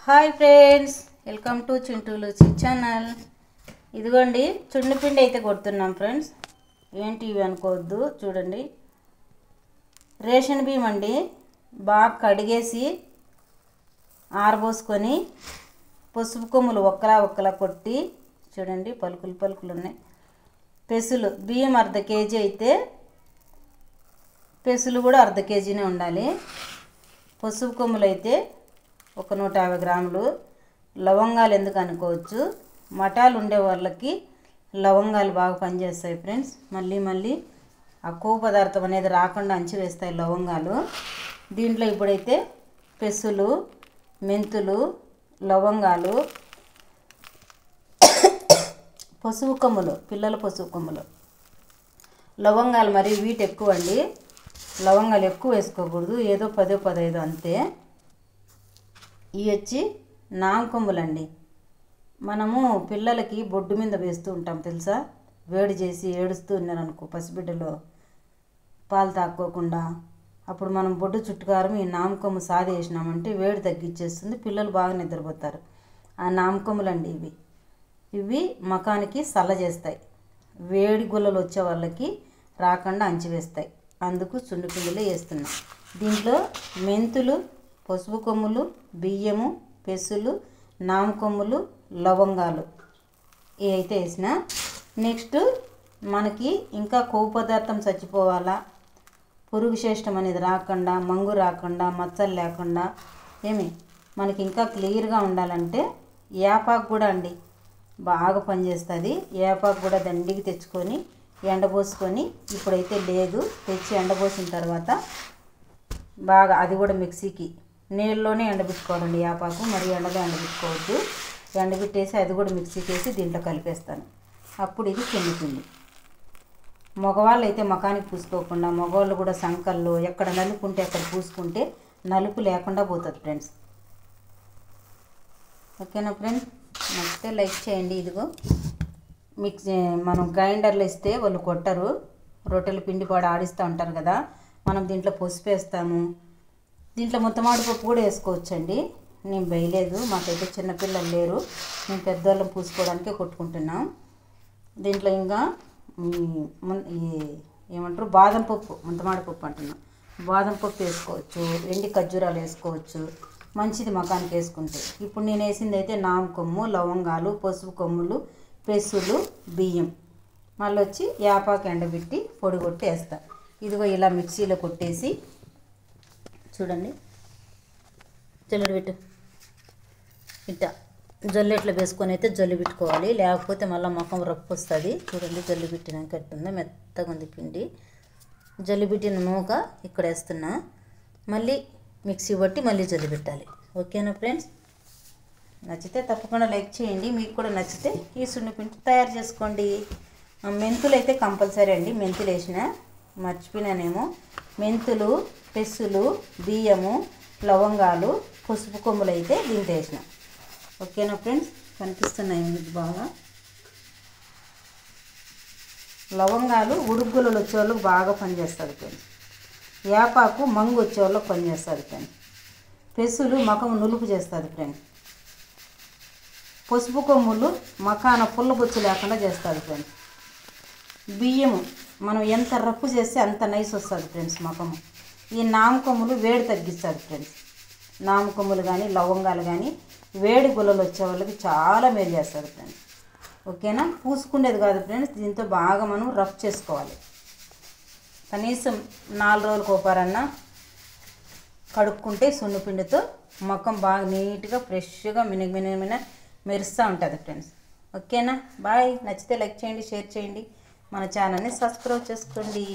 Hi friends, welcome to Chintu Luchi channel. ఇదిగోండి చున్నిపిండి అయితే కొడుతున్నాం ఫ్రెండ్స్. ఏంటి ఇవి అనుకోవద్దు, చూడండి రేషన్ బియ్యం అండి. బాగా కడిగేసి ఆరబోసుకొని పసుపు కొమ్ములు ఒక్కలా కొట్టి చూడండి, పలుకులు ఉన్నాయి. పెసులు బియ్యం అర్ధ కేజీ అయితే పెసులు కూడా అర్ధ కేజీనే ఉండాలి. పసుపు కొమ్ములు అయితే ఒక 150 గ్రాములు. లవంగాలు ఎందుకు అనుకోవచ్చు, మఠాలు ఉండే వాళ్ళకి లవంగాలు బాగా పనిచేస్తాయి ఫ్రెండ్స్. మళ్ళీ ఆ కొవ్వు పదార్థం అనేది రాకుండా అంచివేస్తాయి లవంగాలు. దీంట్లో ఇప్పుడైతే పెసులు, మెంతులు, లవంగాలు, పసుపు కొమ్ములు, పిల్లల పసుపు కొమ్ములు, లవంగాలు మరి వీటి ఎక్కువ అండి. లవంగాలు ఎక్కువ వేసుకోకూడదు, ఏదో 10-15 అంతే. ఇవి వచ్చి నామకొమ్ములండి. మనము పిల్లలకి బొడ్డు మీద వేస్తూ ఉంటాం తెలుసా. వేడి చేసి ఏడుస్తూ ఉన్నారనుకో పసిబిడ్డలో పాలు తాక్కోకుండా, అప్పుడు మనం బొడ్డు చుట్టుకారం ఈ నామకొమ్ము సాది వేసినామంటే వేడి తగ్గించేస్తుంది, పిల్లలు బాగా నిద్రపోతారు. ఆ నామకొమ్ములండి ఇవి మకానికి సల్ల చేస్తాయి. వేడి గుల్లలు వచ్చే వాళ్ళకి రాకుండా అంచివేస్తాయి. అందుకు చుండుపిండిలో వేస్తున్నాం. దీంట్లో మెంతులు, పసుపు కొమ్ములు, బియ్యము, పెసులు, నామకొమ్ములు, లవంగాలు ఇవి అయితే వేసిన. నెక్స్ట్ మనకి ఇంకా కొవ్వు పదార్థం చచ్చిపోవాలా, పురుగు చేష్టం అనేది రాకుండా, మంగు రాకుండా, మచ్చలు లేకుండా మనకి ఇంకా క్లియర్గా ఉండాలంటే యాపాకు కూడా అండి బాగా పనిచేస్తుంది. యాపాకు కూడా దండికి తెచ్చుకొని ఎండబోసుకొని, ఇప్పుడైతే లేదు, తెచ్చి ఎండబోసిన తర్వాత బాగా అది కూడా మిక్సీకి నీళ్ళలోనే ఎండబెట్టుకోవాలండి. యాపాకు మరి ఎండలో ఎండబెట్టుకోవద్దు. ఎండబెట్టేసి అది కూడా మిక్సీకి వేసి దీంట్లో కలిపేస్తాను. అప్పుడు ఇది చెన్నిపిండి. మగవాళ్ళు అయితే మకానికి పూసుకోకుండా, మగవాళ్ళు కూడా సంకల్లో ఎక్కడ నలుపు ఉంటే అక్కడ పూసుకుంటే నలుపు లేకుండా పోతుంది ఫ్రెండ్స్. ఓకేనా ఫ్రెండ్స్, నచ్చితే లైక్ చేయండి. ఇదిగో మనం గ్రైండర్లో ఇస్తే వాళ్ళు కొట్టరు, రొట్టెల పిండి కూడా ఆడిస్తూ ఉంటారు కదా. మనం దీంట్లో పసుపు వేస్తాము. దీంట్లో మొత్తమాడి పప్పు కూడా వేసుకోవచ్చండి. నేను వేయలేదు, మాకైతే చిన్నపిల్లలు లేరు, మేము పెద్దవాళ్ళం పూసుకోవడానికే కొట్టుకుంటున్నాం. దీంట్లో ఇంకా ఏమంటారు బాదం పప్పు, మొత్తమాడి పప్పు అంటున్నాం, బాదం పప్పు వేసుకోవచ్చు, ఎండి ఖర్జూరాలు వేసుకోవచ్చు, మంచిది మకానికి వేసుకుంటే. ఇప్పుడు నేను వేసింది అయితే నామకొమ్ము, లవంగాలు, పసుపు కొమ్ములు, పెసులు, బియ్యం, మళ్ళీ వచ్చి యాపాకు ఎండబెట్టి పొడి కొట్టి వేస్తా. ఇదిగో ఇలా మిక్సీలో కొట్టేసి చూడండి, జల్లెడ పెట్టు, ఇట్ట జల్లెట్లో వేసుకొని అయితే జల్లి పెట్టుకోవాలి, లేకపోతే మళ్ళీ ముఖం రప్పు వస్తుంది. చూడండి జల్లి పెట్టినాక ఎట్టుందో మెత్తగా ఉంది పిండి. జల్లి పెట్టిన నూక ఇక్కడ వేస్తున్నా, మళ్ళీ మిక్సీ పట్టి మళ్ళీ జల్లి పెట్టాలి. ఓకేనా ఫ్రెండ్స్, నచ్చితే తప్పకుండా లైక్ చేయండి. మీకు కూడా నచ్చితే ఈ సున్నిపిండి తయారు చేసుకోండి. మెంతులు అయితే కంపల్సరీ అండి, మెంతులు వేసిన మర్చిపోయినానేమో. మెంతులు, పెసులు, బియ్యము, లవంగాలు, పసుపు కొమ్ములు అయితే దీంట్లో వేసిన. ఓకేనా ఫ్రెండ్స్, కనిపిస్తున్నాయి మీకు బాగా. లవంగాలు ఉడుగులు వచ్చేవాళ్ళకి బాగా పనిచేస్తుంది ఫ్రెండ్స్. యాపాకు మంగు వచ్చేవాళ్ళకి పనిచేస్తుంది ఫ్రెండ్స్. పెసులు మకం నులుపు చేస్తుంది ఫ్రెండ్స్. పసుపు కొమ్ములు మకాన పుల్ల బొచ్చు లేకుండా చేస్తుంది ఫ్రెండ్స్. బియ్యము మనం ఎంత రప్పు చేస్తే అంత నైస్ వస్తుంది ఫ్రెండ్స్ మకము. ఈ నామకొమ్ములు వేడి తగ్గిస్తుంది ఫ్రెండ్స్. నామకొమ్ములు కానీ లవంగాలు కానీ వేడి గుల్లలు వచ్చే వాళ్ళకి చాలా మేలు చేస్తుంది ఫ్రెండ్స్. ఓకేనా, పూసుకునేది కాదు ఫ్రెండ్స్, దీంతో బాగా మనం రఫ్ చేసుకోవాలి. కనీసం 4 రోజులకు ఒకసారన్నా కడుక్కుంటే సున్నిపిండితో ముఖం బాగా నీట్గా ఫ్రెష్గా మినమిన మెరుస్తూ ఉంటుంది ఫ్రెండ్స్. ఓకేనా, బాయ్. నచ్చితే లైక్ చేయండి, షేర్ చేయండి, మన ఛానల్ని సబ్స్క్రైబ్ చేసుకోండి.